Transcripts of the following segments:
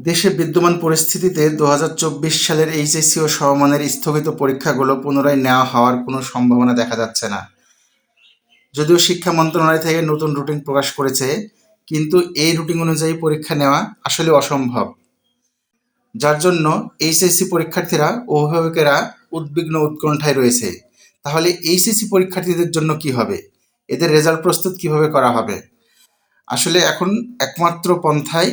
দেশে বিদ্যমান পরিস্থিতিতে ২০২৪ সালের এইচএসসি ও সমমানের স্থগিত পরীক্ষাগুলো পুনরায় নেওয়া হওয়ার কোনো সম্ভাবনা দেখা যাচ্ছে না। যদিও শিক্ষা মন্ত্রণালয় থেকে নতুন রুটিন প্রকাশ করেছে, কিন্তু এই রুটিন অনুযায়ী পরীক্ষা নেওয়া আসলে অসম্ভব। যার জন্য এইচএসসি পরীক্ষার্থীরা ও অভিভাবকেরা উদ্বিগ্ন উৎকণ্ঠায় রয়েছে। তাহলে এইচএসসি পরীক্ষার্থীদের জন্য কি হবে? এদের রেজাল্ট প্রস্তুত কিভাবে করা হবে? আসলে এখন একমাত্র পন্থায়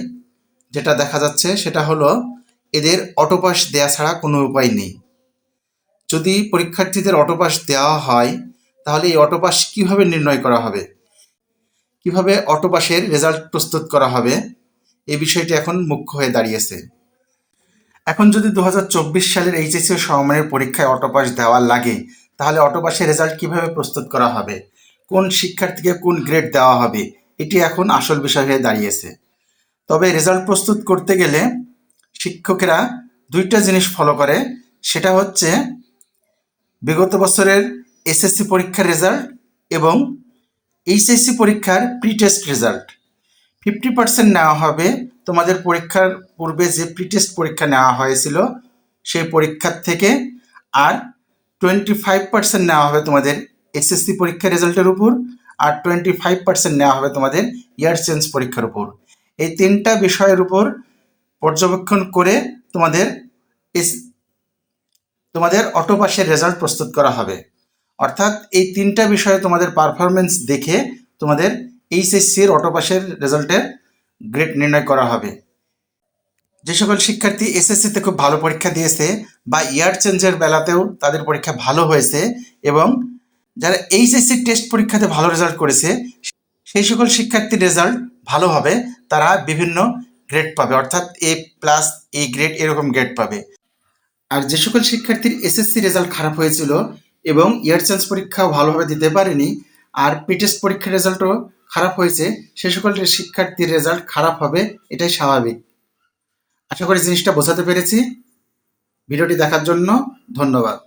যেটা দেখা যাচ্ছে সেটা হলো এদের অটোপাস দেয়া ছাড়া কোনো উপায় নেই। যদি পরীক্ষার্থীদের অটোপাস দেওয়া হয়, তাহলে এই অটোপাস কিভাবে নির্ণয় করা হবে? কিভাবে অটোপাসের রেজাল্ট প্রস্তুত করা হবে? এই বিষয়টি এখন মুখ্য হয়ে দাঁড়িয়েছে। এখন যদি ২০২৪ সালের এইচএসসি ও সমমানের পরীক্ষায় অটোপাস দেওয়া লাগে, তাহলে অটোপাসের রেজাল্ট কিভাবে প্রস্তুত করা হবে? কোন শিক্ষার্থীকে কোন গ্রেড দেওয়া হবে? এটি এখন আসল বিষয় হয়ে দাঁড়িয়েছে। তবে রেজাল্ট প্রস্তুত করতে গেলে শিক্ষকেরা দুইটা জিনিস ফলো করে, সেটা হচ্ছে বিগত বছরের এসএসসি পরীক্ষার রেজাল্ট এবং এইচএসসি পরীক্ষার প্রি টেস্ট রেজাল্ট। 50% নেওয়া হবে তোমাদের পরীক্ষার পূর্বে যে প্রি টেস্ট পরীক্ষা নেওয়া হয়েছিল সেই পরীক্ষার থেকে, আর 25% নেওয়া হবে তোমাদের এসএসসি পরীক্ষার রেজাল্টের উপর, আর 25% নেওয়া হবে তোমাদের ইয়ার চেঞ্জ পরীক্ষার উপর। এই তিনটা বিষয়ের উপর পর্যবেক্ষণ করে তোমাদের অটোপাসের রেজাল্ট প্রস্তুত করা হবে। অর্থাৎ এই তিনটা বিষয়ে তোমাদের পারফরমেন্স দেখে তোমাদের এইচএসসির অটোপাসের রেজাল্টের গ্রেড নির্ণয় করা হবে। যে সকল শিক্ষার্থী এসএসসিতে খুব ভালো পরীক্ষা দিয়েছে বা ইয়ার চেঞ্জের বেলাতেও তাদের পরীক্ষা ভালো হয়েছে এবং যারা এইচএসসি টেস্ট পরীক্ষাতে ভালো রেজাল্ট করেছে, সেই সকল শিক্ষার্থীর রেজাল্ট ভালো হবে, তারা বিভিন্ন গ্রেড পাবে, অর্থাৎ A+, A গ্রেড এরকম গ্রেড পাবে। আর যে সকল শিক্ষার্থীর এসএসসি রেজাল্ট খারাপ হয়েছিল এবং ইয়ার চেঞ্জ পরীক্ষাও ভালোভাবে দিতে পারেনি আর প্রিটেস্ট পরীক্ষার রেজাল্টও খারাপ হয়েছে, সে সকল শিক্ষার্থীর রেজাল্ট খারাপ হবে, এটাই স্বাভাবিক। আশা করি জিনিসটা বোঝাতে পেরেছি। ভিডিওটি দেখার জন্য ধন্যবাদ।